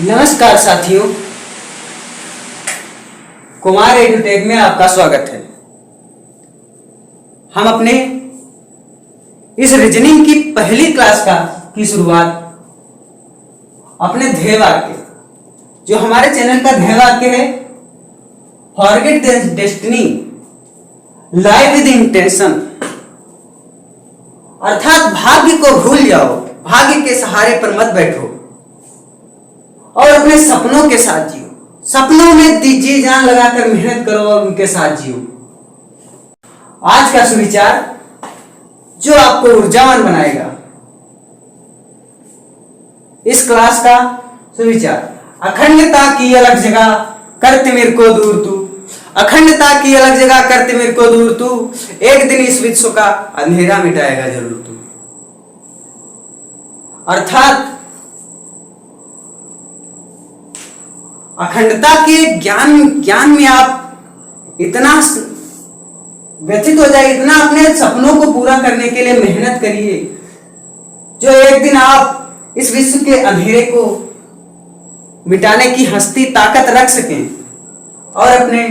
नमस्कार साथियों, कुमार एडुटेक में आपका स्वागत है। हम अपने इस रीजनिंग की पहली क्लास की शुरुआत अपने ध्येय वाक्य, जो हमारे चैनल का ध्येय वाक्य है, forget the destiny, live with intention, अर्थात भाग्य को भूल जाओ, भाग्य के सहारे पर मत बैठो और अपने सपनों के साथ जियो। सपनों में जी जान लगाकर मेहनत करो और उनके साथ जियो। आज का सुविचार जो आपको ऊर्जावान बनाएगा, इस क्लास का सुविचार, अखंडता की अलग जगह करते मेरे को दूर तू, अखंडता की अलग जगह करते मेरे को दूर तू, एक दिन इस विश्व का अंधेरा मिटाएगा जरूर तू। अर्थात अखंडता के ज्ञान में आप इतना व्यथित हो जाए, इतना अपने सपनों को पूरा करने के लिए मेहनत करिए, जो एक दिन आप इस विश्व के अंधेरे को मिटाने की हस्ती ताकत रख सकें और अपने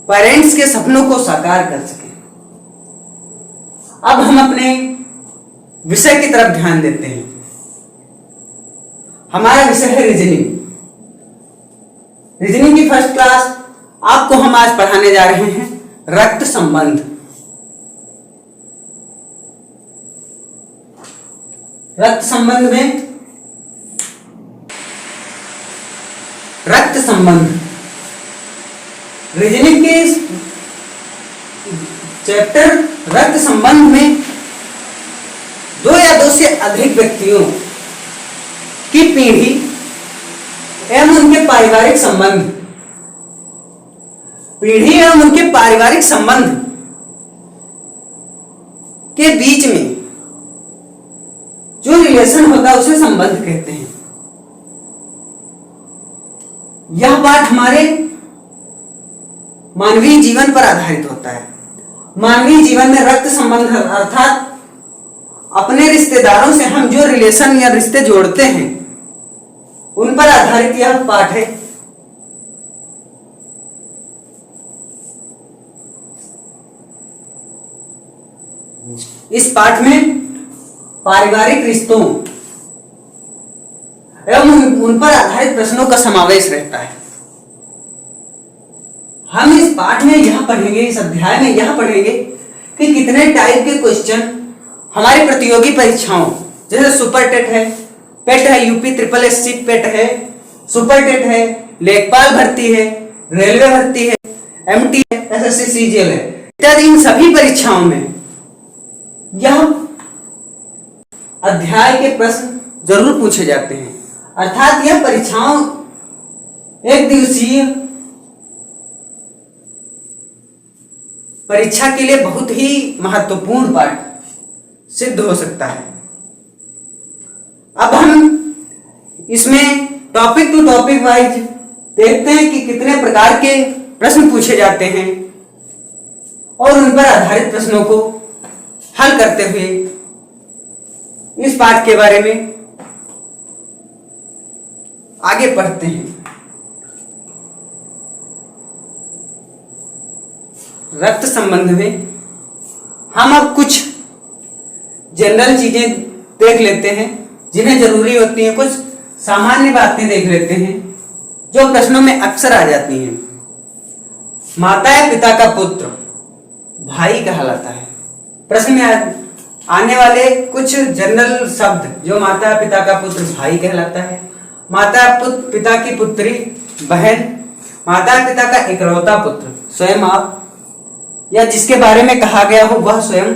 पेरेंट्स के सपनों को साकार कर सकें। अब हम अपने विषय की तरफ ध्यान देते हैं। हमारा विषय है रीजनिंग। रीजनिंग की फर्स्ट क्लास आपको हम आज पढ़ाने जा रहे हैं रक्त संबंध। रक्त संबंध में रक्त संबंध रीजनिंग के चैप्टर रक्त संबंध में दो या दो से अधिक व्यक्तियों की पीढ़ी एवं उनके पारिवारिक संबंध, पीढ़ी एवं उनके पारिवारिक संबंध के बीच में जो रिलेशन होता है उसे संबंध कहते हैं। यह पाठ हमारे मानवीय जीवन पर आधारित होता है। मानवीय जीवन में रक्त संबंध अर्थात अपने रिश्तेदारों से हम जो रिलेशन या रिश्ते जोड़ते हैं उन पर आधारित यह पाठ है। इस पाठ में पारिवारिक रिश्तों एवं उन पर आधारित प्रश्नों का समावेश रहता है। हम इस पाठ में यह पढ़ेंगे, इस अध्याय में यह पढ़ेंगे कि कितने टाइप के क्वेश्चन हमारी प्रतियोगी परीक्षाओं, जैसे सुपर टेट है, पेट है, यूपी ट्रिपल एससी पेट है, सुपर टेट है, लेखपाल भर्ती है, रेलवे भर्ती है, एमटी है, एसएससी सीजीएल है इत्यादि, इन सभी परीक्षाओं में यह अध्याय के प्रश्न जरूर पूछे जाते हैं। अर्थात यह परीक्षाओं एक दिवसीय परीक्षा के लिए बहुत ही महत्वपूर्ण पाठ सिद्ध हो सकता है। अब हम इसमें टॉपिक टू टॉपिक वाइज देखते हैं कि कितने प्रकार के प्रश्न पूछे जाते हैं और उन पर आधारित प्रश्नों को हल करते हुए इस पाठ के बारे में आगे बढ़ते हैं। रक्त संबंध में हम अब कुछ जनरल चीजें देख लेते हैं जिन्हें जरूरी होती हैं, कुछ सामान्य बातें देख लेते हैं जो प्रश्नों में अक्सर आ जाती हैं। माता या पिता का पुत्र भाई कहलाता है। प्रश्न में आने वाले कुछ जनरल शब्द जो माता पिता का पुत्र भाई कहलाता है, माता पिता की पुत्री बहन, माता पिता का इकलौता पुत्र स्वयं आप या जिसके बारे में कहा गया हो वह स्वयं,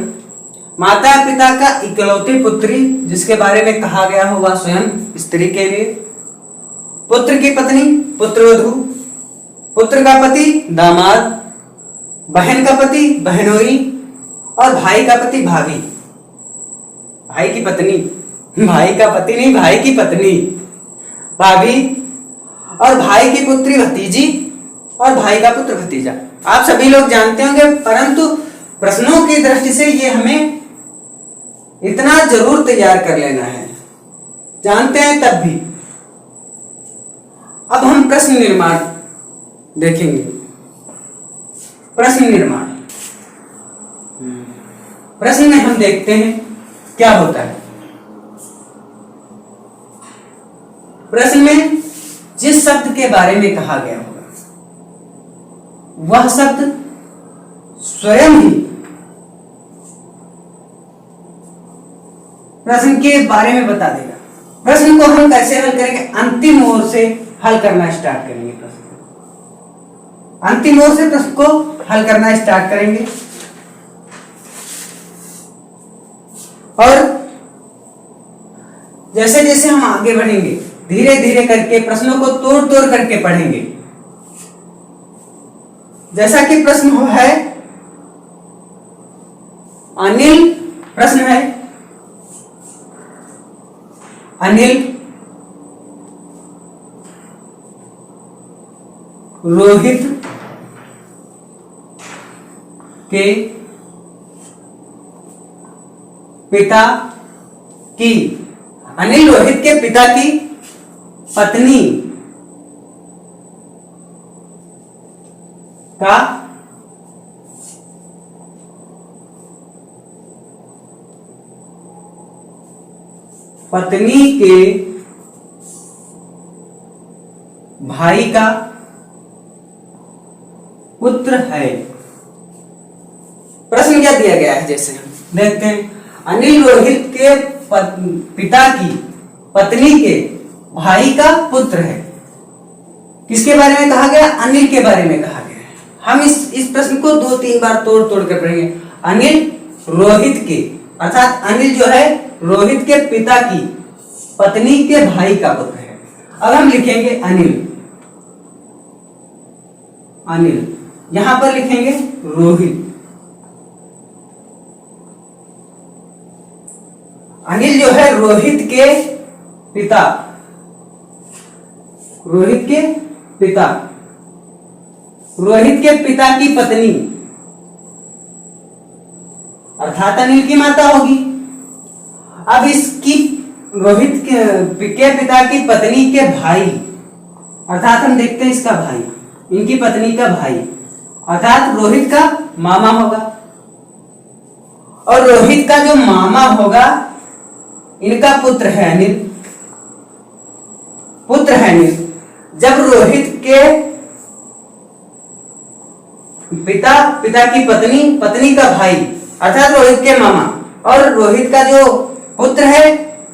माता पिता का इकलौती पुत्री जिसके बारे में कहा गया हो वह स्वयं स्त्री के लिए, पुत्र की पत्नी पुत्रवधू, पुत्र का पति दामाद, बहन का पति बहनोई और भाई का पति भाभी। भाई की पत्नी, भाई का पति नहीं, भाई की पत्नी भाभी, और भाई की पुत्री भतीजी और भाई का पुत्र भतीजा। आप सभी लोग जानते होंगे, परंतु प्रश्नों की दृष्टि से ये हमें इतना जरूर तैयार कर लेना है जानते हैं तब भी। अब हम प्रश्न निर्माण देखेंगे। प्रश्न निर्माण, प्रश्न में हम देखते हैं क्या होता है। प्रश्न में जिस शब्द के बारे में कहा गया होगा वह शब्द स्वयं ही प्रश्न के बारे में बता देगा। प्रश्न को हम कैसे हल करेंगे? अंतिम ओर से हल करना स्टार्ट करेंगे। प्रश्न अंतिम ओर से प्रश्न को हल करना स्टार्ट करेंगे और जैसे जैसे हम आगे बढ़ेंगे धीरे धीरे करके प्रश्नों को तोड़ तोड़ करके पढ़ेंगे। जैसा कि प्रश्न है, अनिल प्रश्न है, अनिल रोहित के पिता की, अनिल रोहित के पिता की पत्नी का पत्नी के भाई का पुत्र है। प्रश्न क्या दिया गया है, जैसे हम देखते हैं, अनिल रोहित के पिता की पत्नी के भाई का पुत्र है। किसके बारे में कहा गया? अनिल के बारे में कहा गया है। हम इस प्रश्न को 2-3 बार तोड़ तोड़ कर पढ़ेंगे। अनिल रोहित के, अर्थात अनिल जो है रोहित के पिता की पत्नी के भाई का पुत्र है। अब हम लिखेंगे अनिल, अनिल यहां पर लिखेंगे रोहित। अनिल जो है रोहित के पिता, रोहित के पिता, रोहित के पिता की पत्नी अर्थात अनिल की माता होगी। अब इसकी रोहित के पिता की पत्नी के भाई अर्थात हम देखते हैं इसका भाई, इनकी पत्नी का भाई अर्थात रोहित का मामा होगा। और रोहित का जो मामा होगा इनका पुत्र है अनिल, पुत्र है अनिल। जब रोहित के पिता की पत्नी का भाई अर्थात रोहित के मामा और रोहित का जो पुत्र है,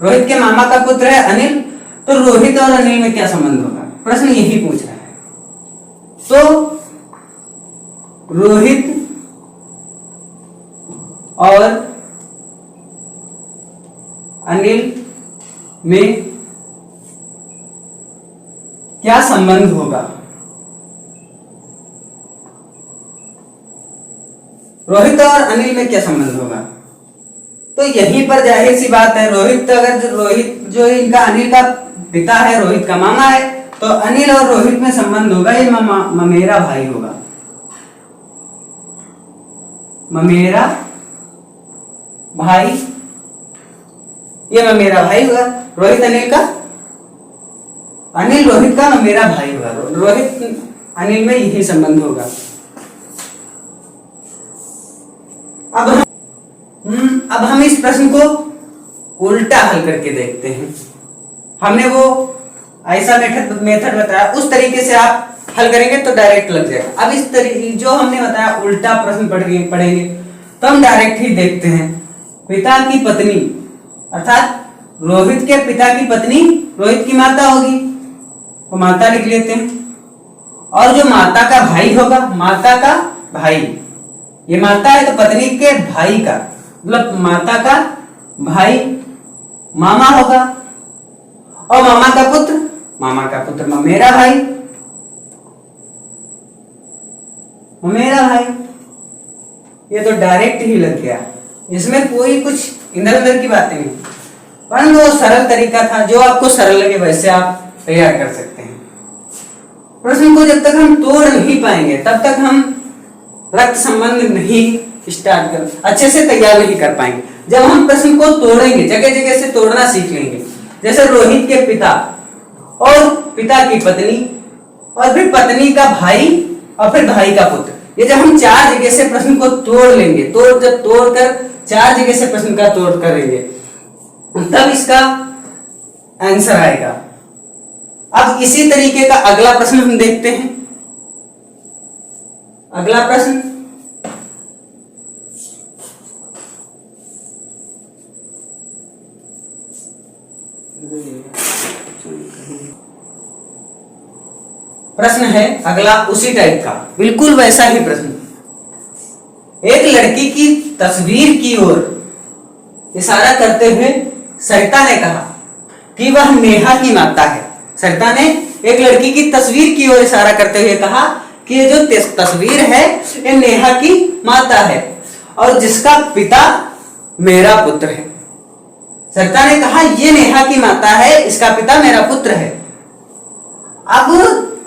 रोहित के मामा का पुत्र है अनिल, तो रोहित और अनिल में क्या संबंध होगा? प्रश्न यही पूछ रहा है। तो रोहित और अनिल में क्या संबंध होगा? रोहित और अनिल में क्या संबंध होगा? तो यहीं पर जाहिर सी बात है, रोहित जो इनका अनिल का पिता है, रोहित का मामा है, तो अनिल और रोहित में संबंध होगा, ये ममेरा भाई होगा, ममेरा भाई, ये ममेरा भाई होगा। रोहित अनिल रोहित का ममेरा भाई होगा। रोहित अनिल में यही संबंध होगा। अब हम इस प्रश्न को उल्टा हल करके देखते हैं। हमने वो ऐसा मेथड बताया, उस तरीके से आप हल करेंगे तो डायरेक्ट लग जाएगा। अब इस तरीके जो हमने बताया उल्टा प्रश्न पढ़ेंगे तो हम डायरेक्ट ही देखते हैं। पिता की पत्नी अर्थात रोहित के पिता की पत्नी रोहित की माता होगी, तो माता लिख लेते हैं। और जो माता का भाई होगा, माता का भाई, ये माता है तो पत्नी के भाई का मतलब माता का भाई मामा होगा। और मामा का पुत्र ममेरा भाई, ममेरा भाई। ये तो डायरेक्ट ही लग गया, इसमें कोई कुछ इधर उधर की बातें नहीं, परंतु वो सरल तरीका था। जो आपको सरल लगे वैसे आप तैयार कर सकते हैं। प्रश्न को जब तक हम तोड़ नहीं पाएंगे तब तक हम रक्त संबंध नहीं स्टार्ट अच्छे से तैयार नहीं कर पाएंगे। जब हम प्रश्न को तोड़ेंगे, जगह जगह से तोड़ना सीख लेंगे, जैसे रोहित के पिता और पिता की पत्नी और फिर पत्नी का भाई और फिर भाई का पुत्र। ये जब हम चार जगह से प्रश्न को तोड़ लेंगे, तो जब तोड़कर चार जगह से प्रश्न का तोड़ करेंगे तब इसका आंसर आएगा। अब इसी तरीके का अगला प्रश्न हम देखते हैं। अगला प्रश्न, प्रश्न है अगला उसी टाइप का, बिल्कुल वैसा ही प्रश्न। एक लड़की की तस्वीर की ओर इशारा करते हुए सरिता ने कहा कि वह नेहा की माता है। सरिता ने एक लड़की की तस्वीर की ओर इशारा करते हुए कहा कि ये जो तस्वीर है ये नेहा की माता है और जिसका पिता मेरा पुत्र है। सरिता ने कहा ये नेहा की माता है, इसका पिता मेरा पुत्र है। अब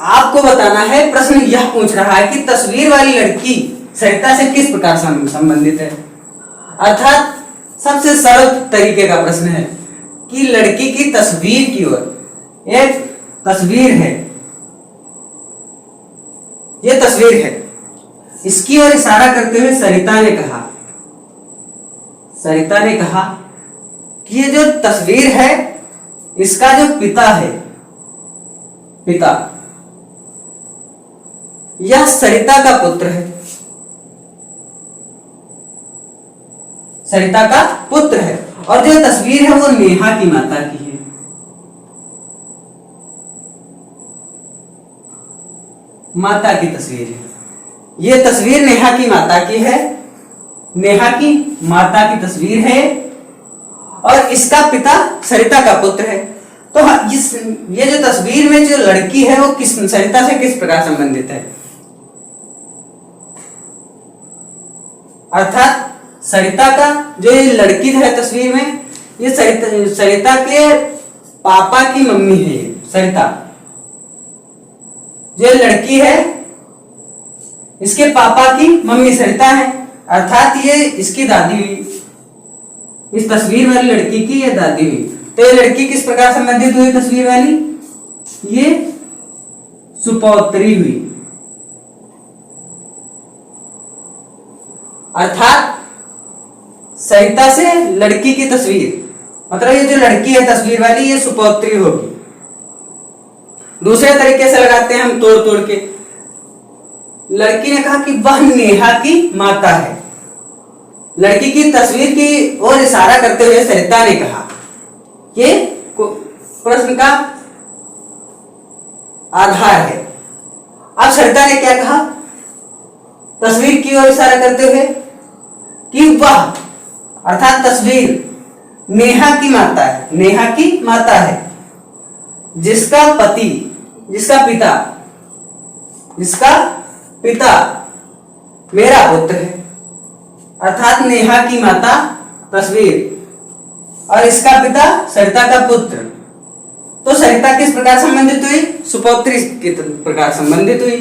आपको बताना है, प्रश्न यह पूछ रहा है कि तस्वीर वाली लड़की सरिता से किस प्रकार संबंधित है। अर्थात सबसे सरल तरीके का प्रश्न है कि लड़की की तस्वीर की ओर एक तस्वीर है, ये तस्वीर है, इसकी ओर इशारा करते हुए सरिता ने कहा कि ये जो तस्वीर है इसका जो पिता है, पिता यह सरिता का पुत्र है, सरिता का पुत्र है और जो तस्वीर है वो नेहा की माता की है। माता की तस्वीर है, ये तस्वीर नेहा की माता की है, नेहा की माता की तस्वीर है और इसका पिता सरिता का पुत्र है। तो ये जो तस्वीर में जो लड़की है वो सरिता से किस प्रकार संबंधित है। अर्थात सरिता का जो ये लड़की है तस्वीर में, ये सरिता के पापा की मम्मी है। ये सरिता जो लड़की है इसके पापा की मम्मी सरिता है, अर्थात ये इसकी दादी हुई, इस तस्वीर वाली लड़की की ये दादी हुई। तो ये लड़की किस प्रकार संबंधित हुई तस्वीर वाली, ये सुपौत्री हुई। अर्थात सरिता से लड़की की तस्वीर, मतलब ये जो लड़की है तस्वीर वाली ये सुपौत्री होगी। दूसरे तरीके से लगाते हैं हम तोड़ तोड़ के। लड़की ने कहा कि वह नेहा की माता है। लड़की की तस्वीर की ओर इशारा करते हुए सरिता ने कहा, ये प्रश्न का आधार है। अब सरिता ने क्या कहा, तस्वीर की ओर इशारा करते हुए कि वह अर्थात तस्वीर नेहा की माता है, नेहा की माता है, जिसका पति, जिसका पिता मेरा पुत्र है। अर्थात नेहा की माता तस्वीर और इसका पिता सरिता का पुत्र। तो सरिता किस प्रकार संबंधित हुई, सुपौत्री के प्रकार संबंधित हुई।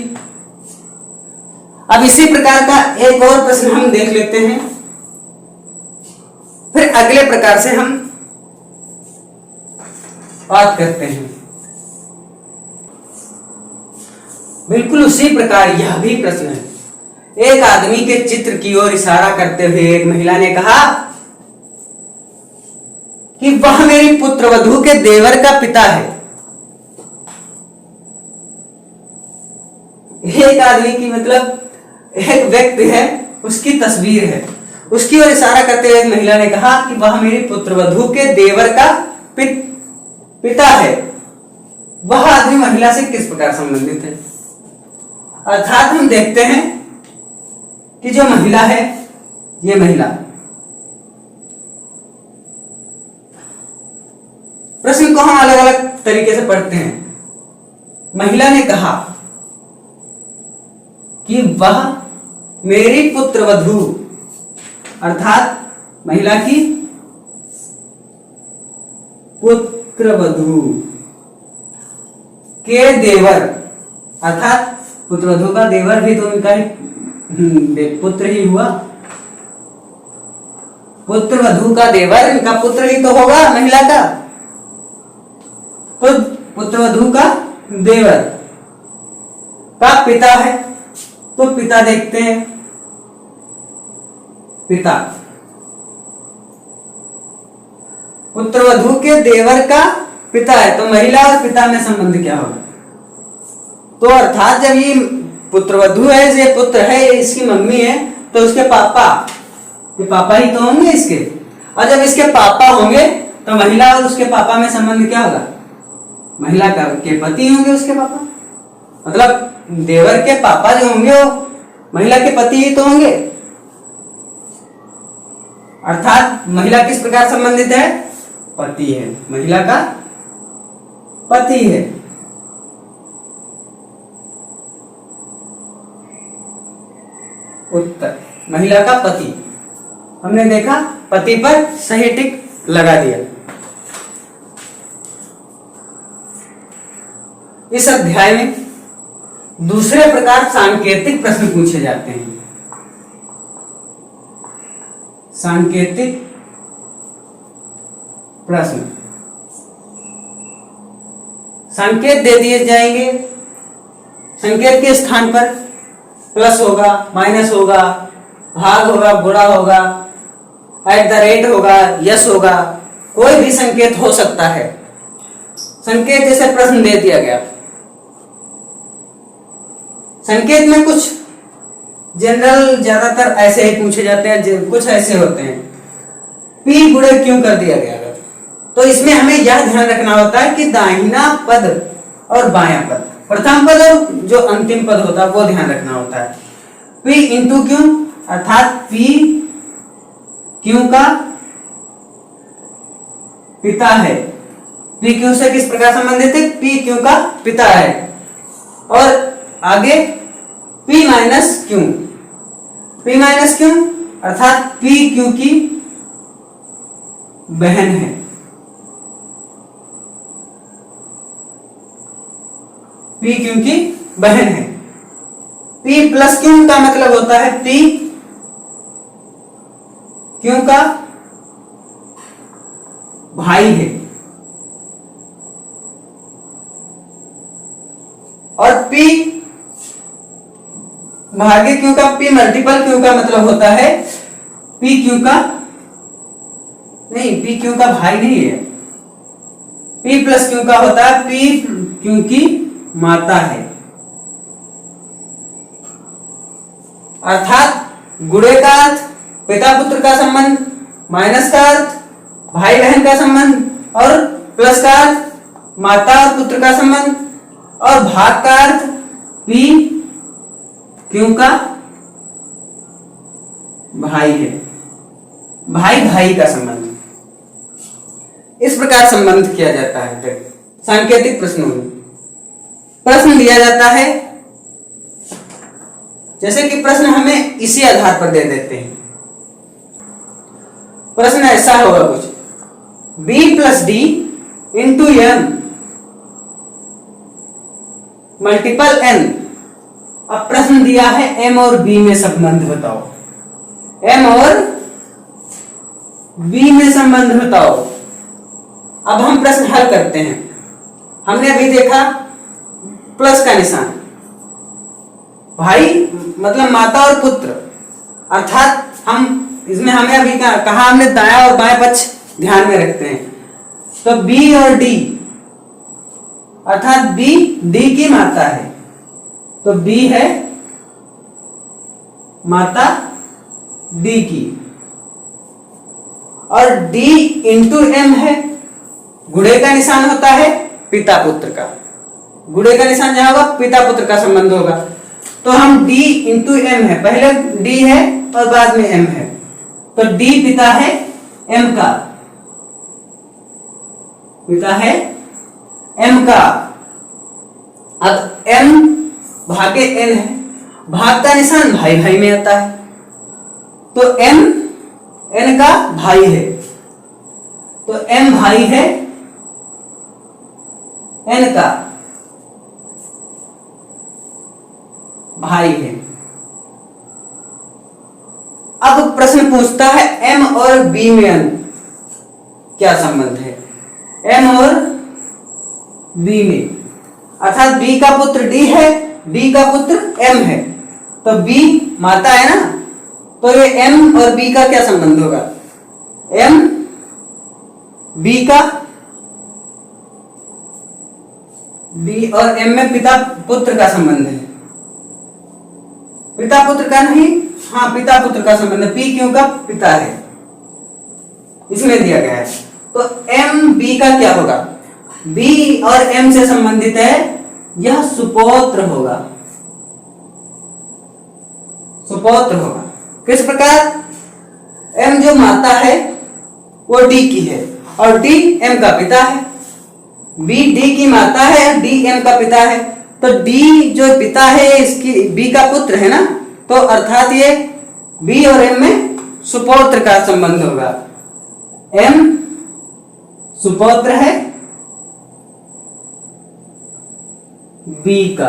अब इसी प्रकार का एक और प्रश्न हम देख लेते हैं, फिर अगले प्रकार से हम बात करते हैं। बिल्कुल उसी प्रकार यह भी प्रश्न है। एक आदमी के चित्र की ओर इशारा करते हुए एक महिला ने कहा कि वह मेरी पुत्रवधू के देवर का पिता है। एक आदमी की मतलब एक व्यक्ति है, उसकी तस्वीर है, उसकी ओर इशारा करते हुए एक महिला ने कहा कि वह मेरी पुत्रवधू के देवर का पिता है। वह आदमी महिला से किस प्रकार संबंधित है। अर्थात हम देखते हैं कि जो महिला है, ये महिला, प्रश्न को हम अलग अलग तरीके से पढ़ते हैं। महिला ने कहा कि वह मेरी पुत्रवधू, अर्थात महिला की पुत्रवधू के देवर, अर्थात पुत्रवधू का देवर भी तो उनका ही पुत्र ही हुआ। पुत्रवधू का देवर इनका पुत्र ही तो होगा महिला का। तो पुत्रवधू का देवर का पिता है, तो पिता देखते हैं। पिता, पुत्रवधू के देवर का पिता है, तो महिला और पिता में संबंध क्या होगा? तो अर्थात जब ये पुत्रवधू है, ये पुत्र है, इसकी मम्मी है, तो उसके पापा, ये पापा ही तो होंगे इसके। और जब इसके पापा होंगे तो महिला और उसके पापा में संबंध क्या होगा? महिला का के पति होंगे उसके पापा, मतलब देवर के पापा जो होंगे वो महिला के पति ही तो होंगे। अर्थात महिला किस प्रकार संबंधित है? पति है, महिला का पति है। उत्तर, महिला का पति। हमने देखा पति पर सही टिक लगा दिया। इस अध्याय में दूसरे प्रकार सांकेतिक प्रश्न पूछे जाते हैं। सांकेतिक प्रश्न, संकेत दे दिए जाएंगे, संकेत के स्थान पर प्लस होगा, माइनस होगा, भाग होगा, गुणा होगा, @ होगा, यस होगा, कोई भी संकेत हो सकता है। संकेत जैसे प्रश्न दे दिया गया, संकेत में कुछ जनरल ज्यादातर ऐसे ही पूछे जाते हैं, कुछ ऐसे होते हैं। P गुणे क्यों कर दिया गया? तो इसमें हमें यह ध्यान रखना होता है कि दाहिना पद और बायां पद, प्रथम पद और जो अंतिम पद होता है वो ध्यान रखना होता है। P इंटू क्यों, अर्थात P क्यों का पिता है। P क्यों से किस प्रकार संबंधित है? P क्यों का पिता है। और आगे P माइनस क्यों, P माइनस क्यों अर्थात P क्यों की बहन है। P क्यों की बहन है। P प्लस क्यों का मतलब होता है P क्यों का भाई है। और P भागे क्यों का, P मल्टीपल क्यों का मतलब होता है P क्यों का नहीं, P क्यों का भाई नहीं है। P प्लस क्यों का होता है P क्यों की माता है। अर्थात गुणे का अर्थ पिता पुत्र का संबंध, माइनस का अर्थ भाई बहन का संबंध, और प्लस का अर्थ माता और पुत्र का संबंध, और भाग का अर्थ P क्यों का भाई है, भाई भाई का संबंध। इस प्रकार संबंध किया जाता है सांकेतिक प्रश्नों में। प्रश्न दिया जाता है, जैसे कि प्रश्न हमें इसी आधार पर दे देते हैं। प्रश्न ऐसा होगा कुछ, b plus d into m multiple n। अब प्रश्न दिया है m और b में संबंध बताओ, m और b में संबंध बताओ। अब हम प्रश्न हल करते हैं। हमने अभी देखा प्लस का निशान, भाई मतलब माता और पुत्र, अर्थात हम इसमें हमें अभी कहा हमने दायां और बाएं पक्ष ध्यान में रखते हैं। तो B और D अर्थात B D की माता है, तो B है माता D की, और D इंटू M है, गुणे का निशान होता है पिता पुत्र का, गुणे का निशान जहां होगा पिता पुत्र का संबंध होगा। तो हम D इंटू M है, पहले D है और बाद में M है, तो D पिता है M का, पिता है M का। अब M भागे N है, भाग का निशान भाई भाई में आता है, तो M N का भाई है, तो M भाई है N का भाई है। अब प्रश्न पूछता है M और B में क्या संबंध है। M और बी में, अर्थात बी का पुत्र डी है, डी का पुत्र एम है, तो बी माता है ना, तो ये एम और बी का क्या संबंध होगा? एम बी का, बी और एम में पिता पुत्र का संबंध है, पिता पुत्र का नहीं, हाँ पिता पुत्र का संबंध है, पी क्यों का पिता है, इसमें दिया गया है। तो एम बी का क्या होगा? बी और एम से संबंधित है, यह सुपौत्र होगा, सुपौत्र होगा। किस प्रकार? एम जो माता है वो डी की है और डी एम का पिता है, बी डी की माता है, डी एम का पिता है, तो डी जो पिता है इसकी बी का पुत्र है ना, तो अर्थात ये बी और एम में सुपौत्र का संबंध होगा। एम सुपौत्र है बी का,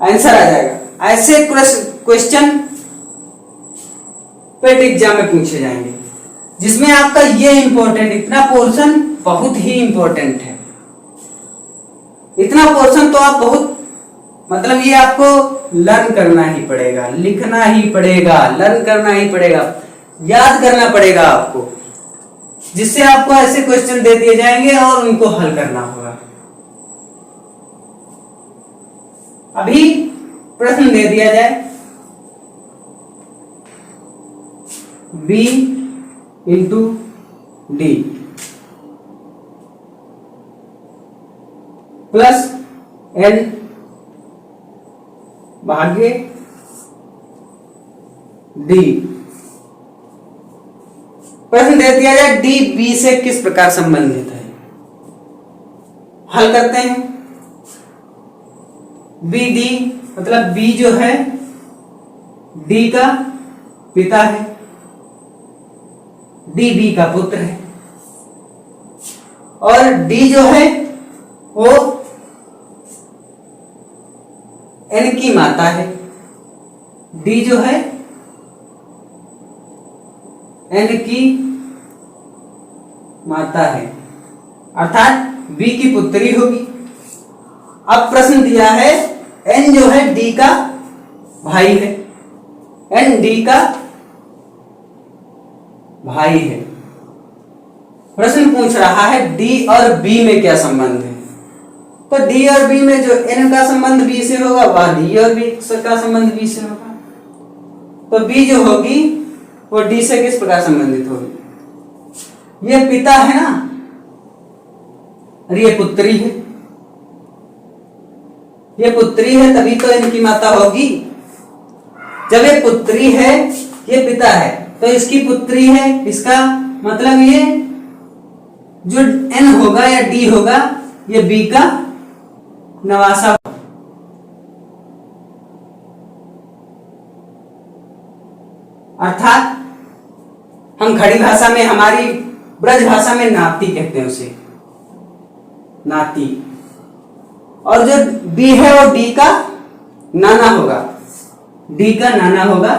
आंसर आ जाएगा। ऐसे क्वेश्चन पेट एग्जाम में पूछे जाएंगे, जिसमें आपका ये इंपॉर्टेंट, इतना पोर्शन बहुत ही इंपॉर्टेंट है। इतना पोर्शन तो आप बहुत, मतलब ये आपको लर्न करना ही पड़ेगा, लिखना ही पड़ेगा, लर्न करना ही पड़ेगा, याद करना पड़ेगा आपको, जिससे आपको ऐसे क्वेश्चन दे दिए जाएंगे और उनको हल करना होगा। अभी प्रश्न दे दिया जाए, B into D plus N भाग्य D। प्रश्न दे दिया जाए डी बी से किस प्रकार संबंधित है, हल करते हैं। बी डी मतलब बी जो है डी का पिता है, डी बी का पुत्र है, और डी जो है वो एन की माता है, डी जो है एन की माता है, अर्थात बी की पुत्री होगी। अब प्रश्न दिया है एन जो है डी का भाई है, एन डी का भाई है। प्रश्न पूछ रहा है डी और बी में क्या संबंध है, तो डी और बी में जो एन का संबंध बी से होगा वह डी और बी का संबंध बी से होगा, तो बी जो होगी वो डी से किस प्रकार संबंधित होगी? ये पिता है ना और ये पुत्री है, ये पुत्री है तभी तो इनकी माता होगी। जब ये पुत्री है, ये पिता है, तो इसकी पुत्री है, इसका मतलब ये जो एन होगा या डी होगा ये बी का नवासा, अर्थात हम खड़ी भाषा में, हमारी ब्रज भाषा में नाती कहते हैं उसे, नाती। और जो बी है वो डी का नाना होगा, डी का नाना होगा,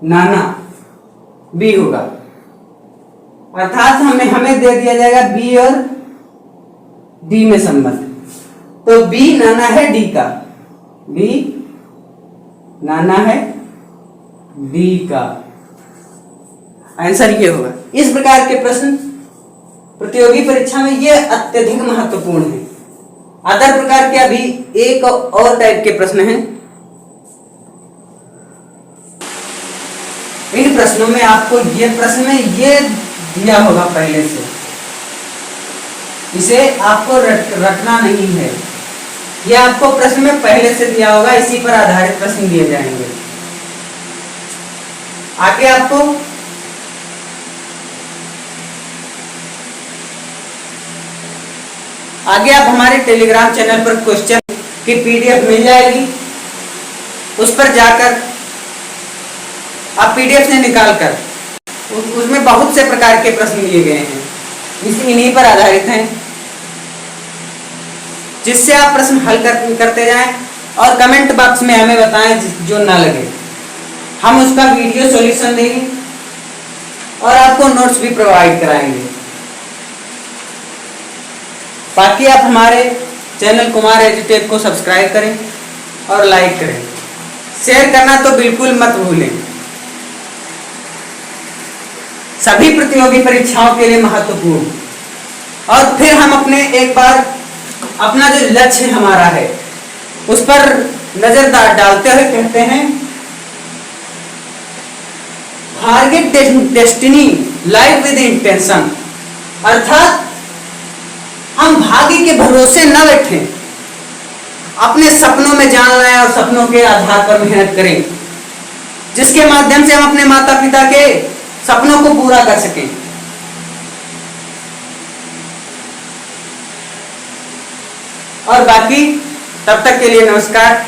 नाना बी होगा, अर्थात हमें दे दिया जाएगा बी और डी में संबंध, तो बी नाना है डी का, बी नाना है डी का, आंसर ये होगा। इस प्रकार के प्रश्न प्रतियोगी परीक्षा में ये अत्यधिक महत्वपूर्ण है। अदर प्रकार के अभी एक और टाइप के प्रश्न हैं, इन प्रश्नों में आपको ये प्रश्न में ये दिया होगा पहले से, इसे आपको रटना नहीं है, ये आपको प्रश्न में पहले से दिया होगा, इसी पर आधारित प्रश्न दिए जाएंगे। आगे आपको आप हमारे टेलीग्राम चैनल पर क्वेश्चन की पीडीएफ मिल जाएगी, उस पर जाकर आप पीडीएफ से निकालकर उसमें बहुत से प्रकार के प्रश्न लिए गए हैं, इन्हीं पर आधारित हैं, जिससे आप प्रश्न हल करते जाएं और कमेंट बॉक्स में हमें बताएं जो ना लगे, हम उसका वीडियो सॉल्यूशन देंगे और आपको नोट्स भी प्रोवाइड कराएंगे। बाकी आप हमारे चैनल कुमार एजुटेक को सब्सक्राइब करें और लाइक करें, शेयर करना तो बिल्कुल मत भूलें। सभी प्रतियोगी परीक्षाओं के लिए महत्वपूर्ण। और फिर हम अपने एक बार अपना जो लक्ष्य हमारा है उस पर नजर डालते हुए कहते हैं, target destiny life with intention, अर्थात हम भाग्य के भरोसे न बैठें, अपने सपनों में जान लाएं और सपनों के आधार पर मेहनत करें, जिसके माध्यम से हम अपने माता पिता के सपनों को पूरा कर सकें। और बाकी तब तक के लिए नमस्कार।